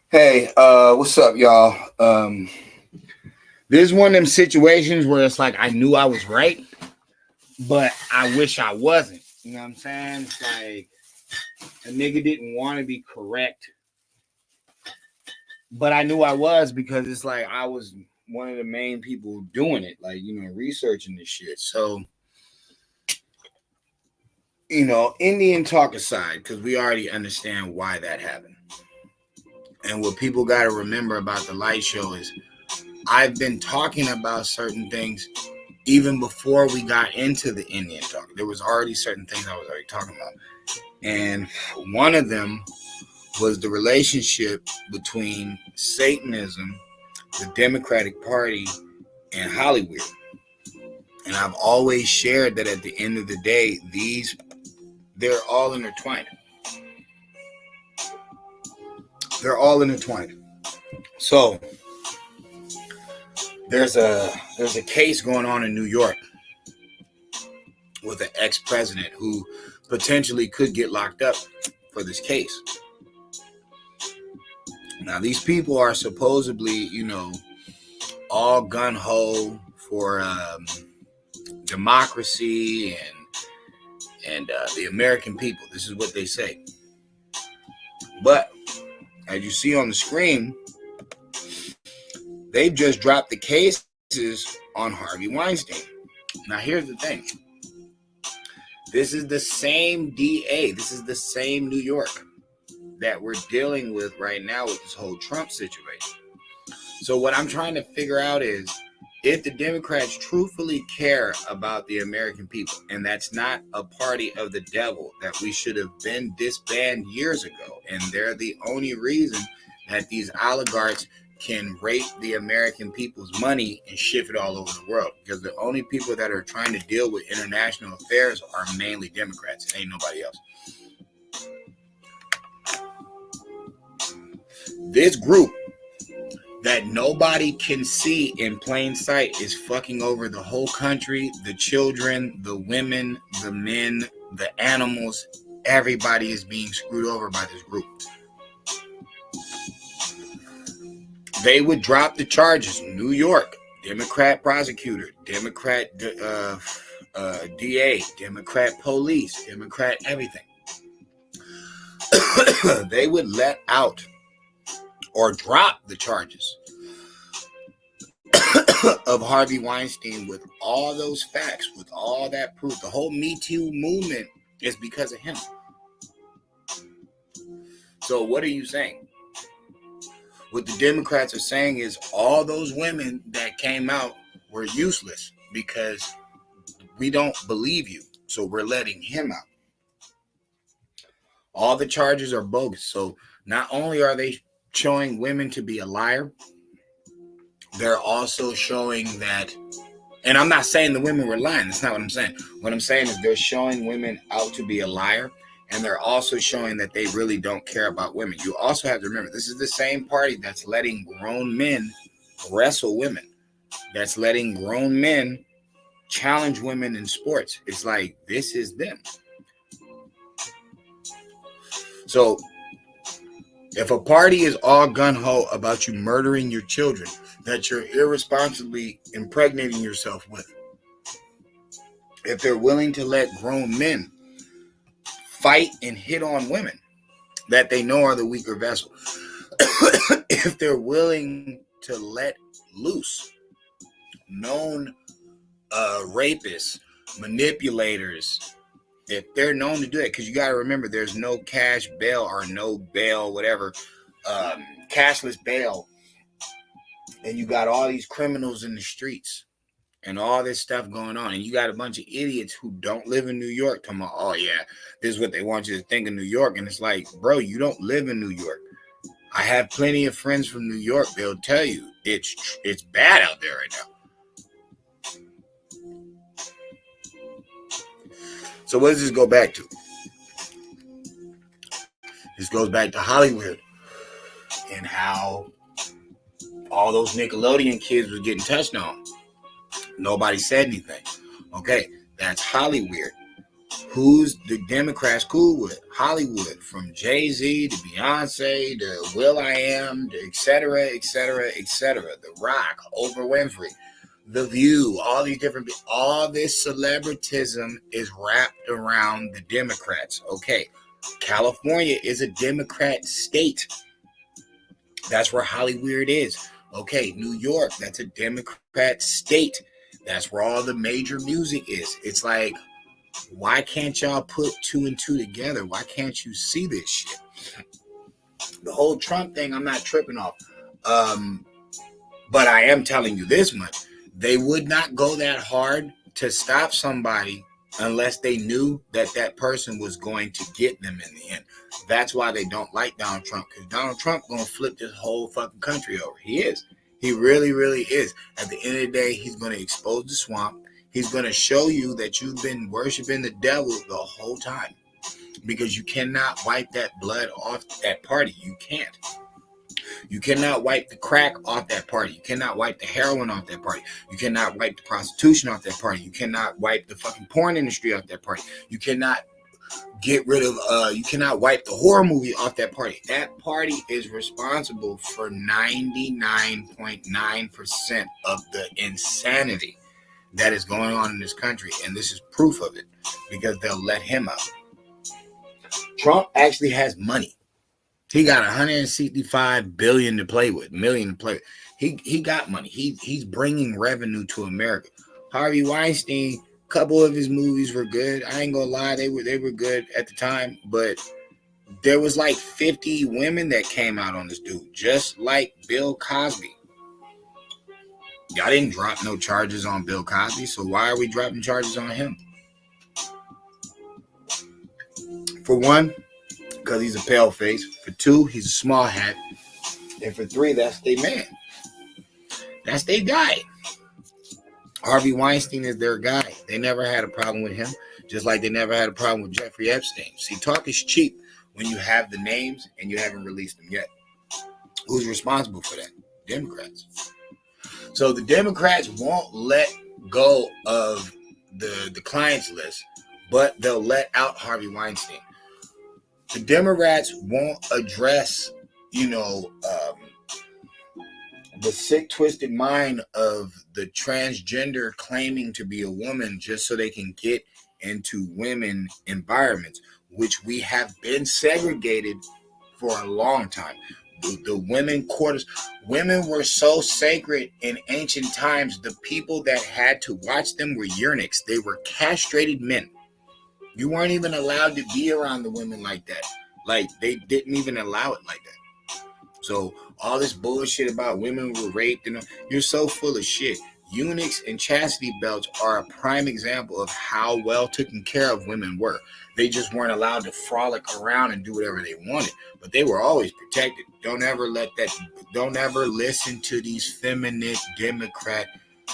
Hey, what's up, y'all? This is one of them situations where it's like I knew I was right, but I wish I wasn't. You know what I'm saying? It's like a nigga didn't want to be correct, but I knew I was because it's like I was one of the main people doing it, like, researching this shit. So, Indian talk aside, because we already understand why that happened. And what people got to remember about the light show is I've been talking about certain things even before we got into the Indian talk. There was already certain things I was already talking about. And one of them was the relationship between Satanism, the Democratic Party, and Hollywood. And I've always shared that at the end of the day, they're all intertwined. They're all intertwined. So there's a case going on in New York with an ex-president who potentially could get locked up for this case. Now, these people are supposedly, all gun-ho for democracy and the American people. This is what they say. But as you see on the screen, they've just dropped the cases on Harvey Weinstein. Now, here's the thing. This is the same DA. This is the same New York that we're dealing with right now with this whole Trump situation. So what I'm trying to figure out is if the Democrats truthfully care about the American people, and that's not a party of the devil that we should have been disbanded years ago, and they're the only reason that these oligarchs can rape the American people's money and shift it all over the world, because the only people that are trying to deal with international affairs are mainly Democrats. It ain't nobody else. This group that nobody can see in plain sight is fucking over the whole country, the children, the women, the men, the animals. Everybody is being screwed over by this group. They would drop the charges. New York, Democrat prosecutor, Democrat DA, Democrat police, Democrat everything. They would let out or drop the charges of Harvey Weinstein with all those facts, with all that proof. The whole Me Too movement is because of him. So what are you saying? What the Democrats are saying is all those women that came out were useless because we don't believe you. So we're letting him out. All the charges are bogus. So not only are they showing women to be a liar, they're also showing that, and I'm not saying the women were lying. That's not what I'm saying. What I'm saying is they're showing women out to be a liar, and they're also showing that they really don't care about women. You also have to remember, this is the same party that's letting grown men wrestle women, that's letting grown men challenge women in sports. It's like, this is them. So if a party is all gun-ho about you murdering your children that you're irresponsibly impregnating yourself with, if they're willing to let grown men fight and hit on women that they know are the weaker vessel, if they're willing to let loose known rapists, manipulators, if they're known to do it, because you got to remember, there's no cash bail or no bail, whatever, cashless bail, and you got all these criminals in the streets and all this stuff going on, and you got a bunch of idiots who don't live in New York talking about, oh yeah, this is what they want you to think of New York. And it's like, bro, you don't live in New York. I have plenty of friends from New York. They'll tell you it's bad out there right now. So what does this go back to? This goes back to Hollywood and how all those Nickelodeon kids was getting touched on. Nobody said anything. Okay, that's Hollywood, Who's the Democrats cool with? Hollywood, from Jay-Z to Beyonce to Will.i.am to et cetera, et cetera, et cetera. The Rock, Oprah Winfrey, The View, all these different, all this celebritism is wrapped around the Democrats. Okay, California is a Democrat state. That's where Hollywood is. Okay, New York, that's a Democrat state. That's where all the major music is. It's like, why can't y'all put two and two together? Why can't you see this shit? The whole Trump thing, I'm not tripping off. But I am telling you this much. They would not go that hard to stop somebody unless they knew that that person was going to get them in the end. That's why they don't like Donald Trump, because Donald Trump going to flip this whole fucking country over. He is. He really, really is. At the end of the day, he's going to expose the swamp. He's going to show you that you've been worshiping the devil the whole time, because you cannot wipe that blood off that party. You can't. You cannot wipe the crack off that party. You cannot wipe the heroin off that party. You cannot wipe the prostitution off that party. You cannot wipe the fucking porn industry off that party. You cannot get rid of, you cannot wipe the horror movie off that party. That party is responsible for 99.9% of the insanity that is going on in this country. And this is proof of it, because they'll let him out. Trump actually has money. He got 165 billion to play with, million to play with. He got money. He's bringing revenue to America. Harvey Weinstein, a couple of his movies were good. I ain't gonna lie, they were good at the time, but there was like 50 women that came out on this dude, just like Bill Cosby. Y'all didn't drop no charges on Bill Cosby, so why are we dropping charges on him? For one, because he's a pale face. For two, he's a small hat. And for three, that's their man. That's their guy. Harvey Weinstein is their guy. They never had a problem with him, just like they never had a problem with Jeffrey Epstein. See, talk is cheap when you have the names and you haven't released them yet. Who's responsible for that? Democrats. So the Democrats won't let go of the clients list, but they'll let out Harvey Weinstein. The Democrats won't address, the sick, twisted mind of the transgender claiming to be a woman just so they can get into women environments, which we have been segregated for a long time. The women quarters, women were so sacred in ancient times. The people that had to watch them were eunuchs. They were castrated men. You weren't even allowed to be around the women like that. Like, they didn't even allow it like that. So all this bullshit about women were raped, you're so full of shit. Eunuchs and chastity belts are a prime example of how well taken care of women were. They just weren't allowed to frolic around and do whatever they wanted, but they were always protected. Don't ever listen to these feminist Democrat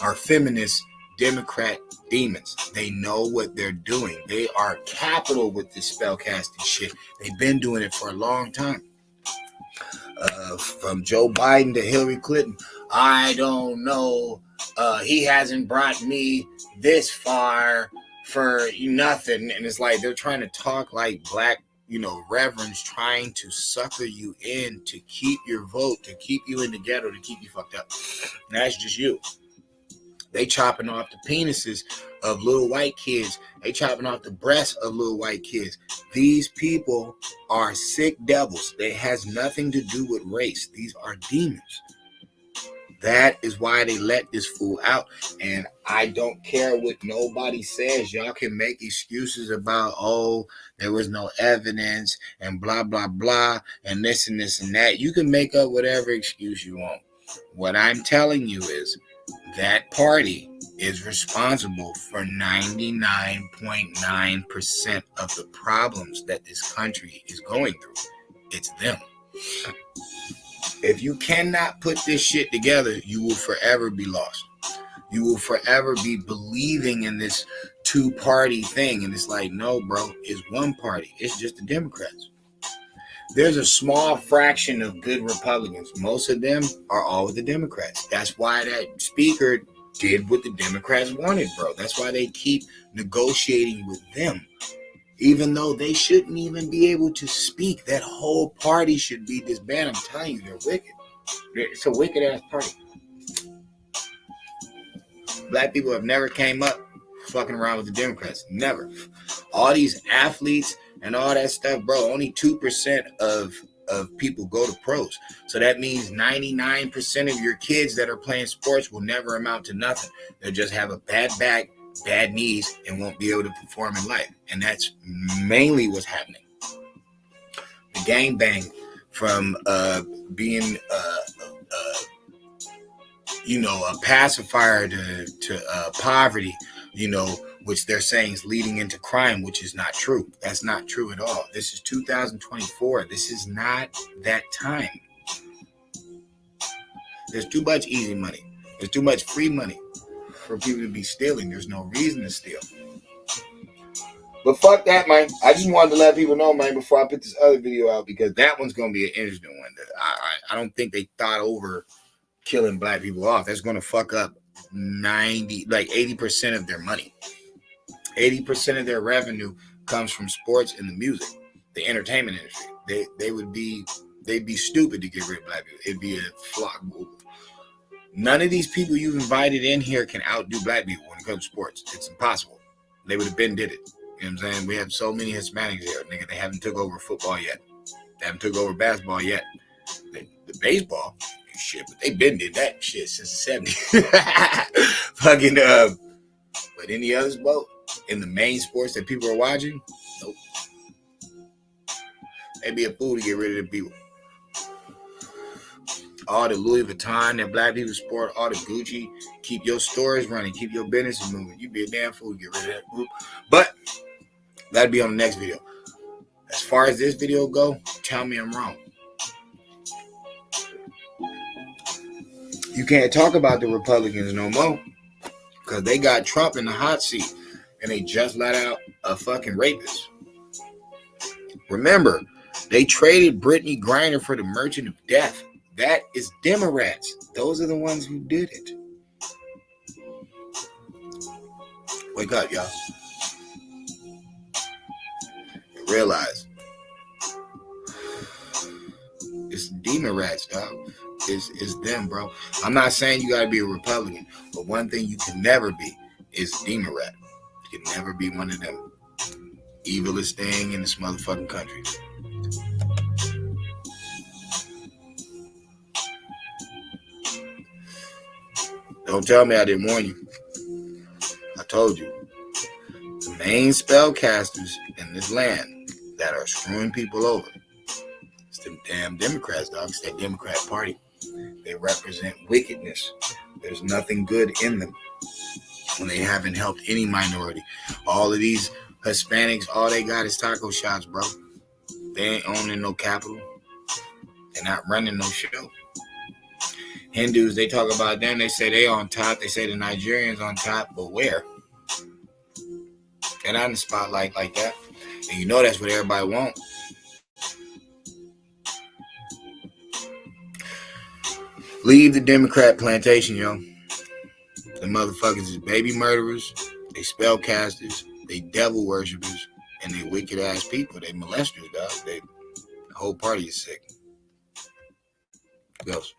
or feminist Democrat demons. They know what they're doing. They are capital with this spellcasting shit. They've been doing it for a long time. From Joe Biden to Hillary Clinton, I don't know. He hasn't brought me this far for nothing. And it's like they're trying to talk like black, reverends trying to sucker you in to keep your vote, to keep you in the ghetto, to keep you fucked up. And that's just you. They chopping off the penises of little white kids. They chopping off the breasts of little white kids. These people are sick devils. They has nothing to do with race. These are demons. That is why they let this fool out. And I don't care what nobody says. Y'all can make excuses about, there was no evidence and blah, blah, blah, and this and this and that. You can make up whatever excuse you want. What I'm telling you is that party is responsible for 99.9% of the problems that this country is going through. It's them. If you cannot put this shit together, you will forever be lost. You will forever be believing in this two-party thing. And it's like, no, bro, it's one party. It's just the Democrats. There's a small fraction of good Republicans. Most of them are all with the Democrats. That's why that speaker did what the Democrats wanted, bro. That's why they keep negotiating with them. even though they shouldn't even be able to speak. That whole party should be disbanded. I'm telling you, they're wicked. It's a wicked ass party. Black people have never came up fucking around with the Democrats. Never. All these athletes and all that stuff, bro, only 2% of people go to pros. So that means 99% of your kids that are playing sports will never amount to nothing. They'll just have a bad back, bad knees, and won't be able to perform in life. And that's mainly what's happening. The gangbang from being a pacifier to poverty, which they're saying is leading into crime, which is not true. That's not true at all. This is 2024. This is not that time. There's too much easy money. There's too much free money for people to be stealing. There's no reason to steal. But fuck that, man. I just wanted to let people know, man, before I put this other video out, because that one's going to be an interesting one. I don't think they thought over killing black people off. That's going to fuck up 80% of their money. 80% of their revenue comes from sports and the music, the entertainment industry. They'd be stupid to get rid of black people. It'd be a flock move. None of these people you've invited in here can outdo black people when it comes to sports. It's impossible. They would have been did it. You know what I'm saying? We have so many Hispanics here, nigga. They haven't took over football yet. They haven't took over basketball yet. The baseball, shit, but they been did that shit since the 70s. Fucking, but any others, bro, in the main sports that people are watching, nope. They'd be a fool to get rid of the people. All the Louis Vuitton that black people sport, all the Gucci, keep your stores running, keep your businesses moving. You'd be a damn fool to get rid of that group. But that'd be on the next video. As far as this video go, tell me I'm wrong. You can't talk about the Republicans no more because they got Trump in the hot seat and they just let out a fucking rapist. Remember, they traded Brittany Griner for the Merchant of Death. That is Democrats. Those are the ones who did it. Wake up, y'all. Realize it's demon rats, dog. It's them, bro. I'm not saying you gotta be a Republican, but one thing you can never be is a demon rat. You can never be one of them evilest thing in this motherfucking country. Don't tell me I didn't warn you. I told you. The main spellcasters in this land that are screwing people over, it's them damn Democrats, dog. It's that Democrat Party. They represent wickedness. There's nothing good in them when they haven't helped any minority. All of these Hispanics, all they got is taco shops, bro. They ain't owning no capital. They're not running no show. Hindus, they talk about them. They say they on top. They say the Nigerians on top, but where? They're not in the spotlight like that. And you know that's what everybody wants. Leave the Democrat plantation, yo. The motherfuckers is baby murderers, they spellcasters, they devil worshippers, and they wicked ass people. They molesters, dog. The whole party is sick. Goes.